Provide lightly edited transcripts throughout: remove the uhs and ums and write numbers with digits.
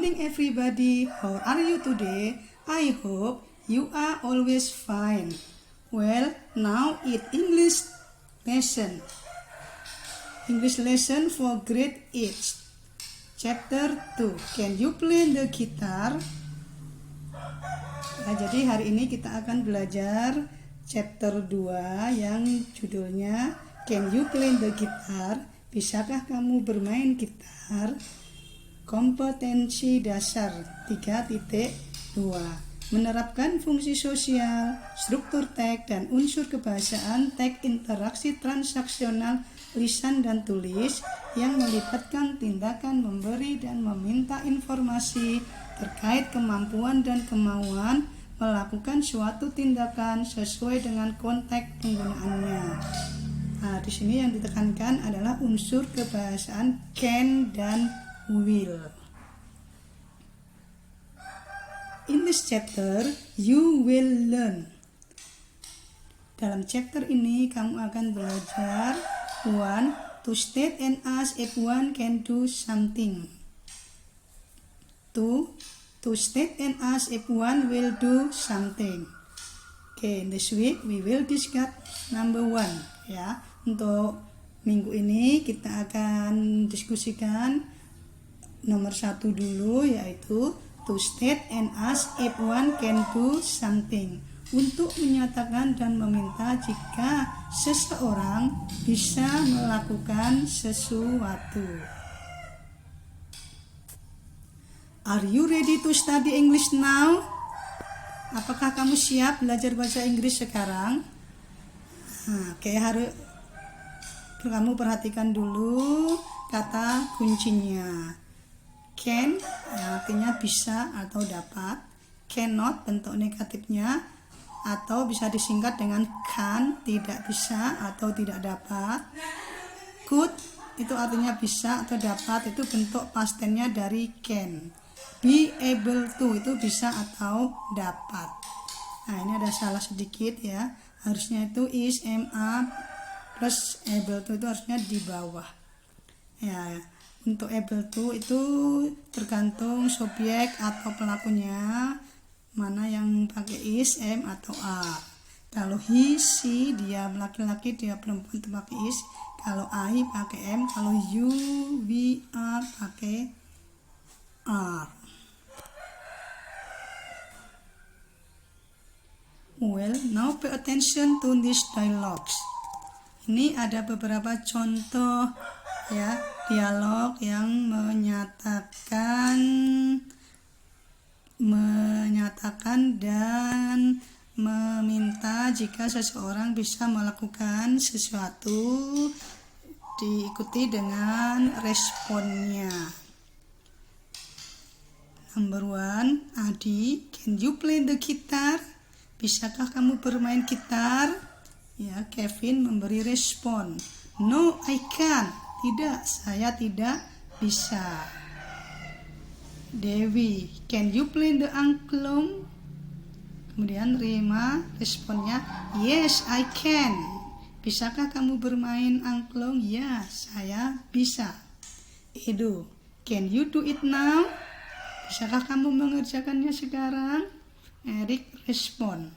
morning everybody, how are you today? I hope you are always fine. Well, now it's English lesson. English lesson for grade 8. Chapter 2. Can you play the guitar? Nah, jadi hari ini kita akan belajar chapter 2 yang judulnya Can you play the guitar? Bisakah kamu bermain gitar? Kompetensi dasar 3.2. Menerapkan fungsi sosial, struktur teks dan unsur kebahasaan teks interaksi transaksional lisan dan tulis yang melibatkan tindakan memberi dan meminta informasi terkait kemampuan dan kemauan melakukan suatu tindakan sesuai dengan konteks penggunaannya. Nah, di sini yang ditekankan adalah unsur kebahasaan can dan will. In this chapter, you will learn. Dalam chapter ini kamu akan belajar 1. To state and ask if one can do something. 2. To state and ask if one will do something. Okay, this week we will discuss number 1. Ya, untuk minggu ini kita akan diskusikan nomor 1 dulu, yaitu to state and ask if one can do something. Untuk menyatakan dan meminta jika seseorang bisa melakukan sesuatu. Are you ready to study English now? Apakah kamu siap belajar bahasa Inggris sekarang? Kamu perhatikan dulu kata kuncinya. Can artinya bisa atau dapat. Cannot bentuk negatifnya atau bisa disingkat dengan can, tidak bisa atau tidak dapat. Could itu artinya bisa atau dapat, itu bentuk past tense-nya dari can. Be able to itu bisa atau dapat. Nah, ini ada salah sedikit ya. Harusnya itu is, ma plus able to itu harusnya di bawah. Ya, untuk able to itu tergantung subjek atau pelakunya, mana yang pakai is, am atau are. Kalau he, she, dia laki-laki, dia perempuan itu pakai is. Kalau I pakai am. Kalau you, we, are pakai are. Well, now pay attention to these dialogues. Ini ada beberapa contoh ya, dialog yang menyatakan dan meminta jika seseorang bisa melakukan sesuatu, diikuti dengan responnya. Number 1, Adi, can you play the guitar? Bisakah kamu bermain gitar? Ya, Kevin memberi respon. No, I can't. Tidak, saya tidak bisa. Dewi, can you play the angklung? Kemudian Rima responnya, yes, I can. Bisakah kamu bermain angklung? Ya, saya bisa. Edo, can you do it now? Bisakah kamu mengerjakannya sekarang? Eric respon,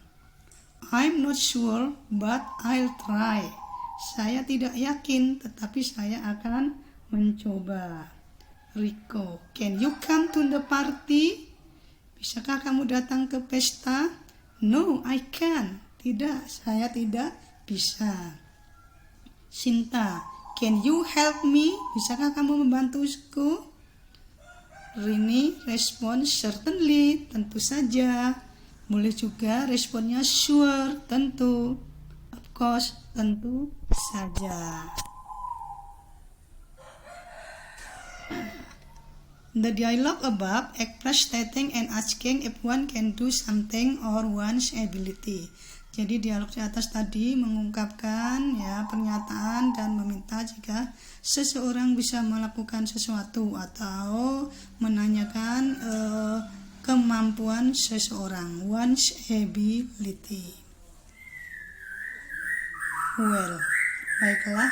I'm not sure, but I'll try. Saya tidak yakin, tetapi saya akan mencoba. Rico, can you come to the party? Bisakah kamu datang ke pesta? No, I can't. Tidak, saya tidak bisa. Sinta, can you help me? Bisakah kamu membantuku? Rini respon, certainly, tentu saja. Boleh juga responnya sure, tentu. Of course, tentu saja. The dialogue above express stating and asking if one can do something or one's ability. Jadi dialog di atas tadi mengungkapkan ya pernyataan dan meminta jika seseorang bisa melakukan sesuatu atau menanyakan kemampuan seseorang, one's ability. Well, baiklah,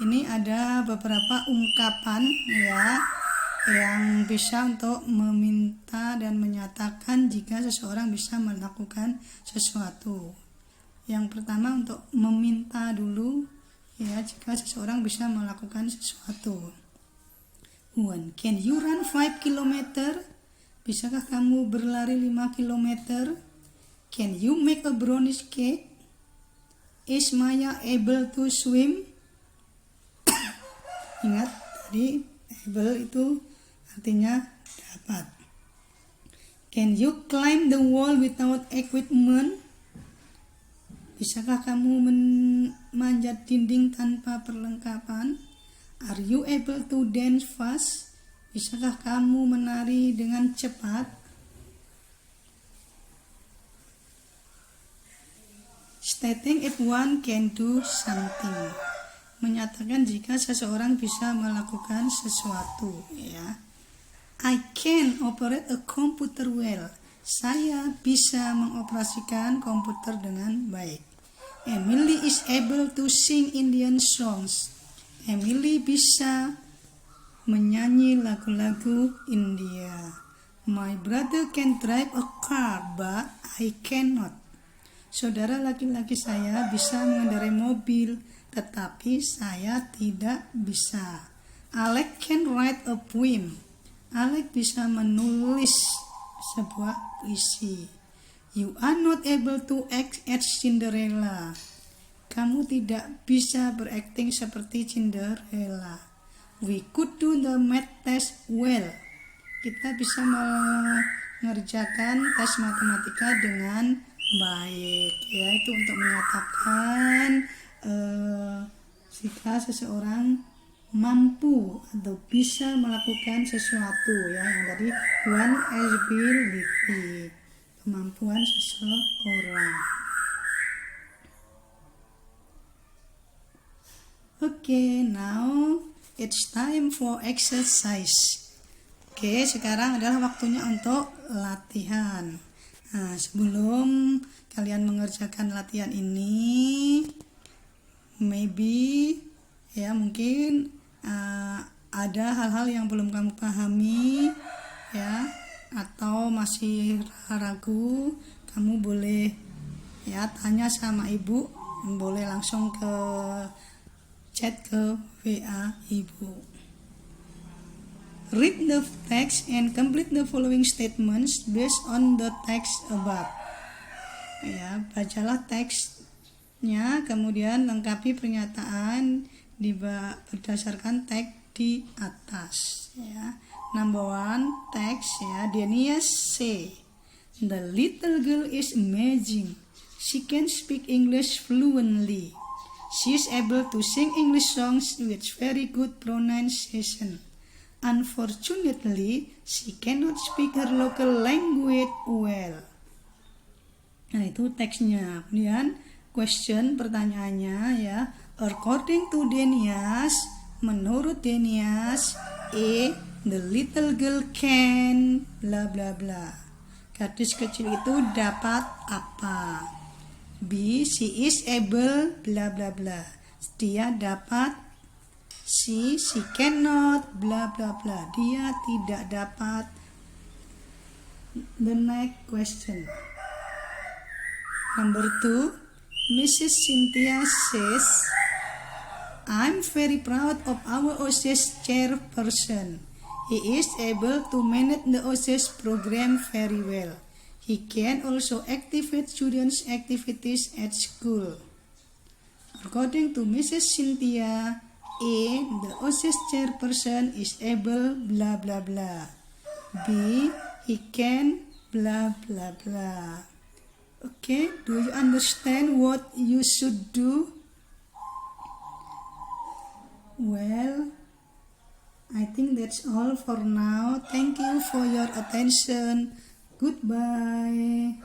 ini ada beberapa ungkapan ya yang bisa untuk meminta dan menyatakan jika seseorang bisa melakukan sesuatu. Yang pertama untuk meminta dulu, ya, jika seseorang bisa melakukan sesuatu. 1. Can you run 5 km? Bisakah kamu berlari 5 km? Can you make a brownies cake? Is Maya able to swim? Ingat tadi able itu artinya dapat. Can you climb the wall without equipment? Bisakah kamu memanjat dinding tanpa perlengkapan? Are you able to dance fast? Bisakah kamu menari dengan cepat? Stating if one can do something. Menyatakan jika seseorang bisa melakukan sesuatu, ya. I can operate a computer well. Saya bisa mengoperasikan komputer dengan baik. Emily is able to sing Indian songs. Emily bisa menyanyi lagu-lagu India. My brother can drive a car, but I cannot. Saudara laki-laki saya bisa mengendarai mobil, tetapi saya tidak bisa. Alec can write a poem. Alec bisa menulis sebuah puisi. You are not able to act as Cinderella. Kamu tidak bisa berakting seperti Cinderella. We could do the math test well. Kita bisa mengerjakan tes matematika dengan baik, yaitu untuk menyatakan jika seseorang mampu atau bisa melakukan sesuatu, ya, yang tadi one ability, kemampuan seseorang. Okay, now it's time for exercise. Oke, sekarang adalah waktunya untuk latihan. Nah, sebelum kalian mengerjakan latihan ini, maybe, ya, mungkin ada hal-hal yang belum kamu pahami, ya, atau masih ragu, kamu boleh, ya, tanya sama ibu, boleh langsung ke chat ke WA ibu. Read the text and complete the following statements based on the text above. Ya, bacalah teksnya, kemudian lengkapi pernyataan berdasarkan teks di atas. Ya. Number 1, text, ya. Denias say, the little girl is amazing. She can speak English fluently. She is able to sing English songs with very good pronunciation. Unfortunately, she cannot speak her local language well. Nah, itu teksnya. Kemudian question, pertanyaannya, ya. According to Denias, menurut Denias, A, the little girl can bla bla bla. Gadis kecil itu dapat apa? B, she is able bla bla bla. Dia dapat. C, she cannot bla bla bla. Dia tidak dapat. The next question. Number 2, Mrs. Cynthia says, I'm very proud of our OSIS chairperson. He is able to manage the OSIS program very well. He can also activate students' activities at school. According to Mrs. Cynthia, A, the OSIS chairperson is able blah blah blah. B, he can blah blah blah. Okay, do you understand what you should do? Well, I think that's all for now. Thank you for your attention. Goodbye.